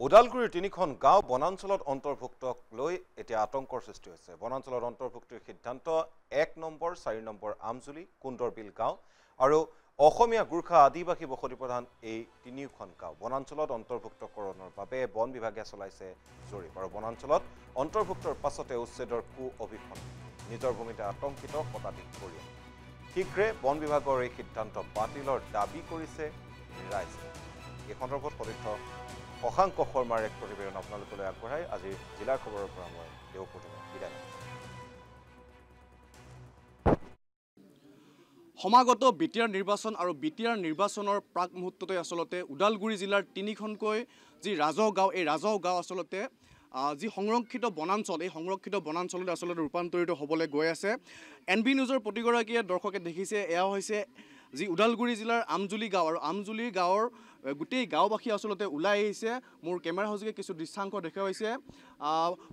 ওদালগুৰিৰ তিনিখন গাঁও বনাঞ্চলত অন্তৰ্ভুক্তক লৈ এতিয়া আতংকৰ সৃষ্টি হৈছে। বনাঞ্চলত অন্তৰ্ভুক্তিৰ সিদ্ধান্ত ১ নম্বৰ ৪ নম্বৰ আমজুলি কুন্দৰবিল গাঁও আৰু অসমীয়া গুৰ্খা আদিবাসী বসতি প্ৰধান এই তিনিখন গাঁও বনাঞ্চলত অন্তৰ্ভুক্তকৰণৰ বাবে বন বিভাগে চলাইছে জৰীপ আৰু বনাঞ্চলত অন্তৰ্ভুক্তৰ পাছতে উচ্ছেদৰ অভিযান। নিজৰ ভূমিতে আতংকিত শতাধিক পৰিয়াল। শীঘ্ৰে বন বিভাগৰ এই সিদ্ধান্ত বাতিলৰ দাবী কৰিছে ৰাইজে। এই সন্দৰ্ভত সতীৰ্থ শশাংক শৰ্মাৰ এক প্ৰতিবেদন আপোনালোকলৈ আগবঢ়াই আজিৰ জিলাৰ খবৰৰ পৰা মই দেওপ্ৰতিমে বিদায় লৈছোঁ। সমাগত বিটিআৰ নিৰ্বাচন আৰু বিটিআৰ নিৰ্বাচনৰ প্ৰাক মুহূৰ্ততে আচলতে ওদালগুৰি জিলাৰ তিনিখনকৈ যি ৰাজহ গাঁও, এই ৰাজহ গাঁও আচলতে যি সংৰক্ষিত বনাঞ্চল, এই সংৰক্ষিত বনাঞ্চলত আচলতে ৰূপান্তৰিত হ'বলৈ গৈ আছে। NB নিউজৰ প্ৰতিগৰাকীয়ে দৰ্শকে দেখিছে, এয়া হৈছে যি ওদালগুৰি জিলাৰ আমজুলি গাঁও আৰু আমজুলি গাঁৱৰ গোটেই গাঁওবাসী আচলতে ওলাই আহিছে। মোৰ কেমেৰা সহযোগে কিছু দৃশ্যাংশ দেখুৱাইছে।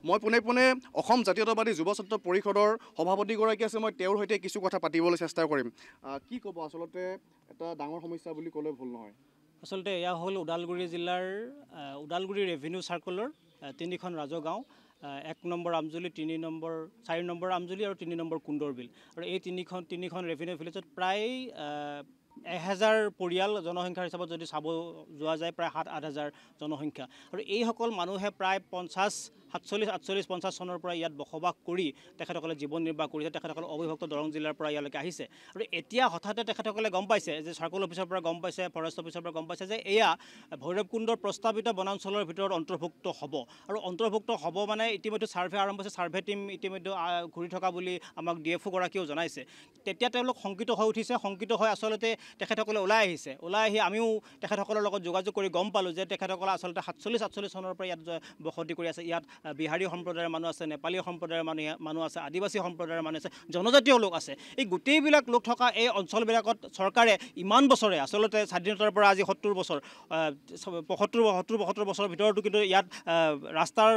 মই পোনে পোনে অসম জাতীয়তাবাদী যুৱ ছাত্ৰ পৰিষদৰ সভাপতিগৰাকী আছে, মই তেওঁৰ সৈতে কিছু কথা পাতিবলৈ চেষ্টা কৰিম। কি ক'ব, আচলতে এটা ডাঙৰ সমস্যা বুলি ক'লে ভুল নহয়। আচলতে এয়া হ'ল ওদালগুৰি জিলাৰ ওদালগুৰি ৰেভিনিউ চাৰ্কলৰ তিনিখন ৰাজহ গাঁও, ১ নম্বৰ আমজুলি, ৪ নম্বৰ আমজুলি আৰু ৩ নম্বৰ কুন্দৰবিল। আৰু এই তিনিখন ৰেভিনিউ ভিলেজত প্ৰায় ১,০০০ পৰিয়াল জনসংখ্যাৰ হিচাপত যদি চাব যোৱা যায় প্ৰায় ৭-৮,০০০ জনসংখ্যা। আৰু এইসকল মানুহে প্ৰায় ৪৭-৪৮ চনৰ পৰা ইয়াত বসবাস কৰি তেখেতসকলে জীৱন নিৰ্বাহ কৰিছে। তেখেতসকলে অবিভক্ত দৰং জিলাৰ পৰা ইয়ালৈকে আহিছে আৰু এতিয়া হঠাতে তেখেতসকলে গম পাইছে যে চাৰ্কল অফিচৰ পৰা গম পাইছে, ফৰেষ্ট অফিচৰ পৰা গম পাইছে যে এয়া ভৈৰৱকুণ্ডৰ প্ৰস্তাৱিত বনাঞ্চলৰ ভিতৰত অন্তৰ্ভুক্ত হ'ব। আৰু অন্তৰ্ভুক্ত হ'ব মানে ইতিমধ্যে ছাৰ্ভে আৰম্ভ হৈছে, ছাৰ্ভে টীম ইতিমধ্যে ঘূৰি থকা বুলি আমাক DFO গৰাকীয়েও জনাইছে। তেতিয়া তেওঁলোক শংকিত হৈ উঠিছে, শংকিত হৈ আচলতে তেখেতসকলে ওলাই আহিছে। ওলাই আহি আমিও তেখেতসকলৰ লগত যোগাযোগ কৰি গম পালোঁ যে তেখেতসকলে আচলতে ৪৭-৪৮ চনৰ পৰা ইয়াত বসতি কৰি আছে। ইয়াত বিহাৰী সম্প্ৰদায়ৰ মানুহ আছে, নেপালী সম্প্ৰদায়ৰ মানুহ আছে, আদিবাসী সম্প্ৰদায়ৰ মানুহ আছে, জনজাতীয় লোক আছে। এই গোটেইবিলাক লোক থকা এই অঞ্চলবিলাকত চৰকাৰে ইমান বছৰে আচলতে স্বাধীনতাৰ পৰা আজি ৭০ বছৰ ৭৭ বছৰৰ ভিতৰতো কিন্তু ইয়াত ৰাস্তাৰ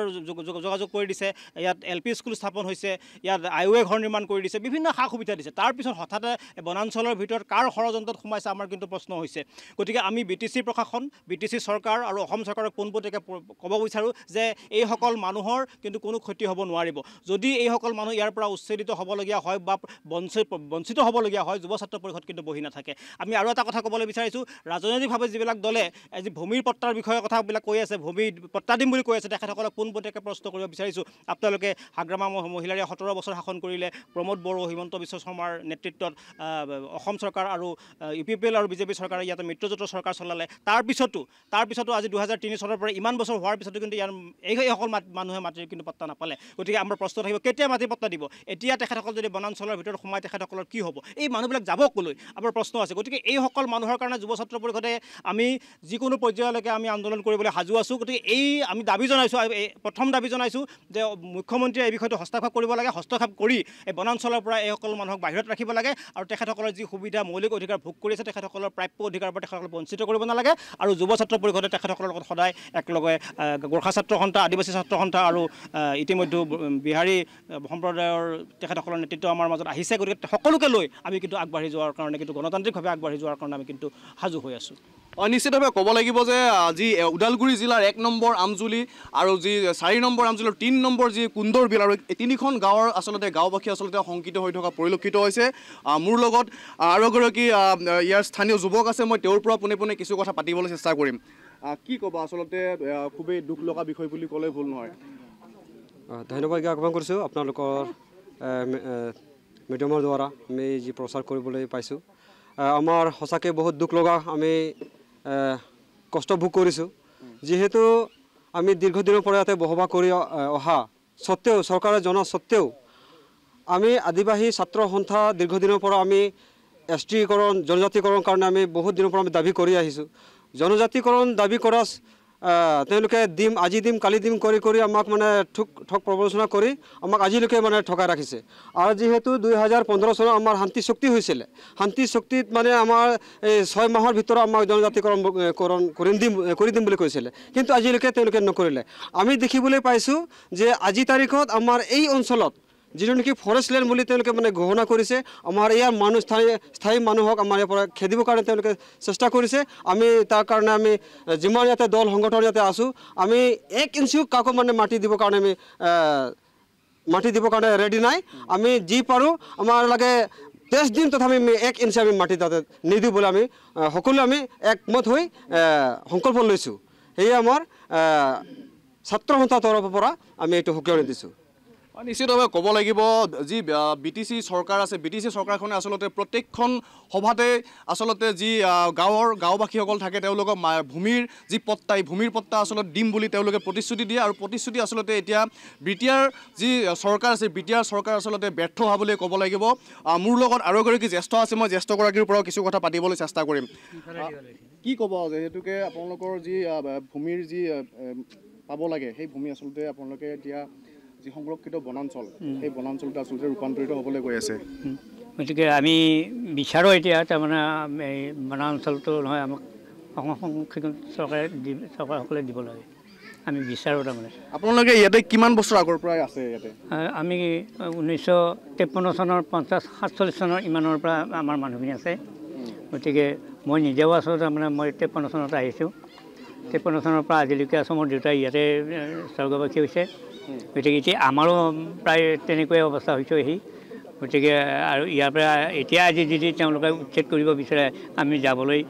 যোগাযোগ কৰি দিছে, ইয়াত LP স্কুল স্থাপন হৈছে, ইয়াত IOA ঘৰ নিৰ্মাণ কৰি দিছে, বিভিন্ন সা সুবিধা দিছে। তাৰপিছত হঠাতে বনাঞ্চলৰ ভিতৰত কাৰ ষড়যন্ত্ৰত সোমাইছে আমাৰ কিন্তু প্ৰশ্ন হৈছে। গতিকে আমি BTC প্ৰশাসন, BTC চৰকাৰ আৰু অসম চৰকাৰক পোনপটীয়াকৈ ক'ব বিচাৰোঁ যে এইসকল মানুহৰ কিন্তু কোনো ক্ষতি হ'ব নোৱাৰিব। যদি এইসকল মানুহ ইয়াৰ পৰা উচ্ছেদিত হ'বলগীয়া হয় বা বঞ্চিত হ'বলগীয়া হয়, যুৱ ছাত্ৰ পৰিষদ কিন্তু বহি নাথাকে। আমি আৰু এটা কথা ক'বলৈ বিচাৰিছোঁ, ৰাজনৈতিকভাৱে যিবিলাক দলে আজি ভূমিৰ পট্টাৰ বিষয়ে কথাবিলাক কৈ আছে, ভূমি পট্টা দিম বুলি কৈ আছে, তেখেতসকলক পোনপটীয়াকৈ প্ৰশ্ন কৰিব বিচাৰিছোঁ। আপোনালোকে হাগ্ৰামা মহিলাৰে ১৭ বছৰ শাসন কৰিলে, প্ৰমোদ বড়ো, হিমন্ত বিশ্ব শৰ্মাৰ নেতৃত্বত অসম চৰকাৰ আৰু UPPL আৰু BJP চৰকাৰে ইয়াতে মিত্ৰজোঁটৰ চৰকাৰ চলালে। তাৰপিছতো আজি ২০০৩ চনৰ পৰা ইমান বছৰ হোৱাৰ পিছতো কিন্তু ইয়াৰ এইসকল মানুহে মাটিৰ কিন্তু পট্টা নাপালে। গতিকে আমাৰ প্ৰশ্ন থাকিব, কেতিয়া মাটিৰ পট্টা দিব? এতিয়া তেখেতসকল যদি বনাঞ্চলৰ ভিতৰত সোমাই তেখেতসকলৰ কি হ'ব? এই মানুহবিলাক যাব ক'লৈ? আমাৰ প্ৰশ্ন আছে। গতিকে এইসকল মানুহৰ কাৰণে যুৱ ছাত্ৰ পৰিষদে আমি যিকোনো পৰ্যায়লৈকে আমি আন্দোলন কৰিবলৈ সাজু আছোঁ। গতিকে আমি দাবী জনাইছোঁ, প্ৰথম দাবী জনাইছোঁ যে মুখ্যমন্ত্ৰীয়ে এই বিষয়টো হস্তক্ষেপ কৰিব লাগে। হস্তক্ষেপ কৰি এই বনাঞ্চলৰ পৰা এইসকল মানুহক বাহিৰত ৰাখিব লাগে আৰু তেখেতসকলৰ যি সুবিধা মৌলিক অধিকাৰ ভোগ কৰি আছে, তেখেতসকলৰ প্ৰাপ্য অধিকাৰৰ পৰা তেখেতসকলক বঞ্চিত কৰিব নালাগে। আৰু যুৱ ছাত্ৰ পৰিষদে তেখেতসকলৰ লগত সদায় একেলগে গোৰ্খা ছাত্ৰ সন্থা, আদিবাসী ছাত্ৰ সন্থা আৰু ইতিমধ্যে বিহাৰী সম্প্ৰদায়ৰ তেখেতসকলৰ নেতৃত্ব আমাৰ মাজত আহিছে। গতিকে সকলোকে লৈ আমি কিন্তু আগবাঢ়ি যোৱাৰ কাৰণে, কিন্তু গণতান্ত্ৰিকভাৱে আগবাঢ়ি যোৱাৰ কাৰণে আমি কিন্তু সাজু হৈ আছোঁ। নিশ্চিতভাৱে ক'ব লাগিব যে যি ওদালগুৰি জিলাৰ ১ নম্বৰ আমজুলি আৰু যি ৪ নম্বৰ আমজুলি আৰু ৩ নম্বৰ যি কুন্দৰবিল আৰু এই তিনিখন গাঁৱৰ আচলতে গাঁওবাসী আচলতে শংকিত হৈ থকা পৰিলক্ষিত হৈছে। মোৰ লগত আৰু এগৰাকী ইয়াৰ স্থানীয় যুৱক আছে, মই তেওঁৰ পৰা পোনে পোনে কিছু কথা পাতিবলৈ চেষ্টা কৰিম। কি ক'ব, আচলতে খুবেই দুখ লগা বিষয় বুলি ক'লে ভুল নহয়। ধন্যবাদ জ্ঞাপন কৰিছোঁ আপোনালোকৰ মিডিয়ামৰ দ্বাৰা আমি যি প্ৰচাৰ কৰিবলৈ পাইছোঁ। আমাৰ সঁচাকৈ বহুত দুখ লগা, আমি কষ্ট ভোগ কৰিছোঁ। যিহেতু আমি দীৰ্ঘদিনৰ পৰা ইয়াতে বসবাস কৰি অহা স্বত্তেও, চৰকাৰে জনা স্বত্তেও আমি আদিবাসী ছাত্ৰ সন্থা দীৰ্ঘদিনৰ পৰা আমি STকৰণ, জনজাতিকৰণৰ কাৰণে আমি বহুত দিনৰ পৰা আমি দাবী কৰি আহিছোঁ। জনজাতিকৰণ দাবী কৰা তেওঁলোকে আজি দিম কালি দিম কৰি আমাক মানে ঠগ প্ৰবঞ্চনা কৰি আমাক আজিলৈকে মানে ঠগাই ৰাখিছে। আৰু যিহেতু ২০১৫ চনত আমাৰ শান্তি চুক্তি হৈছিলে, শান্তি চুক্তিত মানে আমাৰ এই ৬ মাহৰ ভিতৰত আমাক জনজাতিকৰণ কৰি দিম বুলি কৈছিলে, কিন্তু আজিলৈকে তেওঁলোকে নকৰিলে। আমি দেখিবলৈ পাইছোঁ যে আজিৰ তাৰিখত আমাৰ এই অঞ্চলত যিটো নেকি ফৰেষ্ট লেণ্ড বুলি তেওঁলোকে মানে ঘোষণা কৰিছে আমাৰ ইয়াৰ মানুহ স্থায়ী মানুহক আমাৰ ইয়াৰ পৰা খেদিবৰ কাৰণে তেওঁলোকে চেষ্টা কৰিছে আমি তাৰ কাৰণে আমি যিমান ইয়াতে দল সংগঠন ইয়াতে আছোঁ আমি 1 ইঞ্চিও কাকো মানে মাটি দিবৰ কাৰণে আমি ৰেডি নাই আমি যি পাৰোঁ আমাৰ লাগে 10 দিন তথাপি আমি 1 ইঞ্চি আমি মাটি তাতে নিদিওঁ বুলি আমি সকলোৱে আমি একমত হৈ সংকল্প লৈছোঁ সেয়ে আমাৰ ছাত্ৰ সন্থাৰ তৰফৰ পৰা আমি এইটো সকীয়াই দিছোঁ নিশ্চিতভাৱে ক'ব লাগিব যি BTC চৰকাৰ আছে BTC চৰকাৰখনে আচলতে প্ৰত্যেকখন সভাতে আচলতে যি গাঁওবাসীসকল থাকে তেওঁলোকক ভূমিৰ যি পট্টা এই ভূমিৰ পট্টা আচলতে দিম বুলি তেওঁলোকে প্ৰতিশ্ৰুতি দিয়ে আৰু প্ৰতিশ্ৰুতি আচলতে এতিয়া বিটিআৰ যি চৰকাৰ আছে বিটিআৰ চৰকাৰ আচলতে ব্যৰ্থ হোৱা বুলি ক'ব লাগিব মোৰ লগত আৰু এগৰাকী জ্যেষ্ঠ আছে মই জ্যেষ্ঠগৰাকীৰ পৰাও কিছু কথা পাতিবলৈ চেষ্টা কৰিম কি ক'ব যিহেতুকে আপোনালোকৰ যি ভূমিৰ যি পাব লাগে সেই ভূমি আচলতে আপোনালোকে এতিয়া যি সংৰক্ষিত বনাঞ্চল সেই বনাঞ্চলটো আচলতে ৰূপান্তৰিত হ'বলৈ গৈ আছে গতিকে আমি বিচাৰোঁ এতিয়া তাৰমানে এই বনাঞ্চলটো নহয় আমাক সংৰক্ষিত চৰকাৰসকলে দিব লাগে আমি বিচাৰোঁ তাৰমানে আপোনালোকে ইয়াতে কিমান বছৰ আগৰ পৰাই আছে ইয়াতে আমি 1953 চনৰ 47 চনৰ ইমানৰ পৰা আমাৰ মানুহখিনি আছে গতিকে মই নিজেও আছোঁ তাৰমানে মই 53 চনত আহিছোঁ 53 চনৰ পৰা আজিলৈকে আছোঁ মোৰ দেউতা ইয়াতে স্বৰ্গবাসী হৈছে গতিকে এতিয়া আমাৰো প্ৰায় তেনেকুৱাই অৱস্থা হৈছে আহি গতিকে আৰু ইয়াৰ পৰা এতিয়া আজি যদি তেওঁলোকে উচ্ছেদ কৰিব বিচাৰে আমি যাবলৈ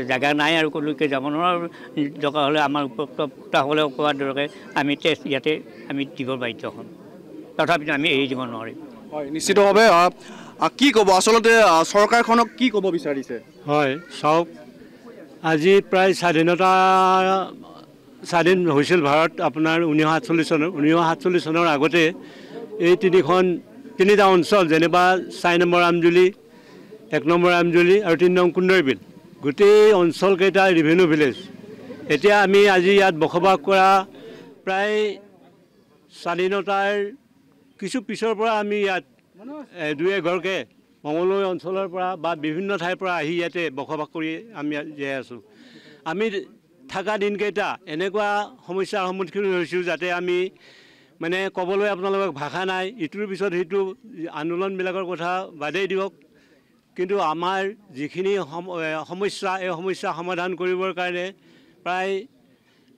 জাগা নাই আৰু ক'লৈকে যাব নোৱাৰোঁ দৰকাৰ হ'লে আমাৰ উপভোক্তাসকলেও কোৱাৰ দৰকাৰে আমি টেষ্ট ইয়াতে আমি দিবৰ বাধ্য হ'ম তথাপিতো আমি এৰি দিব নোৱাৰিম হয় নিশ্চিতভাৱে কি ক'ব আচলতে চৰকাৰখনক কি ক'ব বিচাৰিছে হয় চাওক আজি প্ৰায় স্বাধীন হৈছিল ভাৰত আপোনাৰ 1947 চনৰ আগতে এই তিনিটা অঞ্চল যেনিবা 4 নম্বৰ আমজুলি 1 নম্বৰ আমজুলি আৰু 3 নং কুন্দৰবিল গোটেই অঞ্চলকেইটা ৰেভিনিউ ভিলেজ এতিয়া আমি আজি ইয়াত বসবাস কৰা প্ৰায় স্বাধীনতাৰ কিছু পিছৰ পৰা আমি ইয়াত দুই এঘৰকে মঙলদৈ অঞ্চলৰ পৰা বা বিভিন্ন ঠাইৰ পৰা আহি ইয়াতে বসবাস কৰি আমি জীয়াই আছোঁ আমি থকা দিনকেইটা এনেকুৱা সমস্যাৰ সন্মুখীন হৈছোঁ যাতে আমি মানে ক'বলৈ আপোনালোকক ভাষা নাই ইটোৰ পিছত সিটো আন্দোলনবিলাকৰ কথা বাদেই দিয়ক কিন্তু আমাৰ যিখিনি সমস্যা এই সমস্যা সমাধান কৰিবৰ কাৰণে প্ৰায়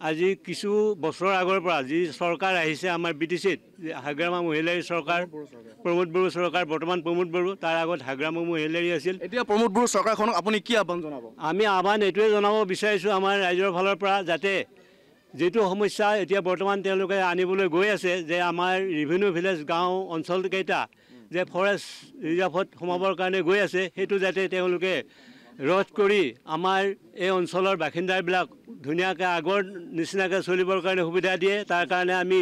আজি কিছু বছৰ আগৰ পৰা যি চৰকাৰ আহিছে আমাৰ BTCত হাগ্ৰামা মহিলাৰী চৰকাৰ প্ৰমোদ বড়ো চৰকাৰ বৰ্তমান প্ৰমোদ বড়ো তাৰ আগত হাগ্ৰামা মহিলাৰী আছিল এতিয়া প্ৰমোদ বড়ো চৰকাৰখনক আপুনি কি আহ্বান জনাব আমি আহ্বান এইটোৱে জনাব বিচাৰিছোঁ আমাৰ ৰাইজৰ ফালৰ পৰা যাতে যেটো সমস্যা এতিয়া বৰ্তমান তেওঁলোকে আনিবলৈ গৈ আছে যে আমাৰ ৰেভিনিউ ভিলেজ গাঁও অঞ্চলকেইটা যে ফৰেষ্ট ৰিজাৰ্ভত সোমাবৰ কাৰণে গৈ আছে সেইটো যাতে তেওঁলোকে ৰোধ কৰি আমাৰ এই অঞ্চলৰ বাসিন্দাবিলাক ধুনীয়াকৈ আগৰ নিচিনাকৈ চলিবৰ কাৰণে সুবিধা দিয়ে তাৰ কাৰণে আমি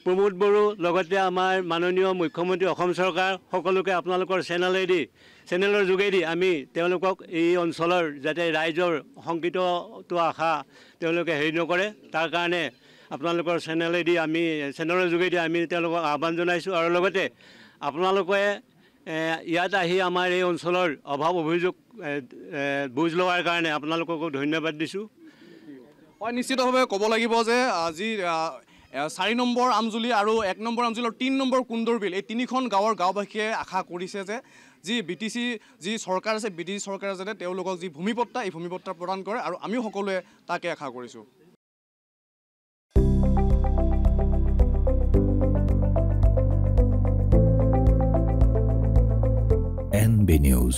প্ৰমোদ বড়ো লগতে আমাৰ মাননীয় মুখ্যমন্ত্ৰী অসম চৰকাৰ সকলোকে আপোনালোকৰ চেনেলৰ যোগেদি আমি তেওঁলোকক এই অঞ্চলৰ যাতে ৰাইজৰ শংকিতটো আশা তেওঁলোকে হেৰি নকৰে তাৰ কাৰণে আপোনালোকৰ চেনেলৰ যোগেদি আমি তেওঁলোকক আহ্বান জনাইছোঁ আৰু লগতে আপোনালোকে ইয়াত আহি আমাৰ এই অঞ্চলৰ অভাৱ অভিযোগ বুজ লোৱাৰ কাৰণে আপোনালোককো ধন্যবাদ দিছোঁ হয় নিশ্চিতভাৱে ক'ব লাগিব যে আজি 4 নম্বৰ আমজুলি আৰু 1 নম্বৰ আমজুলি আৰু 3 নম্বৰ কুন্দৰবিল এই তিনিখন গাঁৱৰ গাঁওবাসীয়ে আশা কৰিছে যে যি BTC যি চৰকাৰ আছে BTC চৰকাৰে যাতে তেওঁলোকক যি ভূমিপট্টা এই ভূমিপট্টা প্ৰদান কৰে আৰু আমিও সকলোৱে তাকে আশা কৰিছোঁ NB নিউজ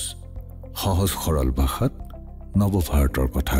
সহজ সৰল ভাষাত নৱভাৰতৰ কথা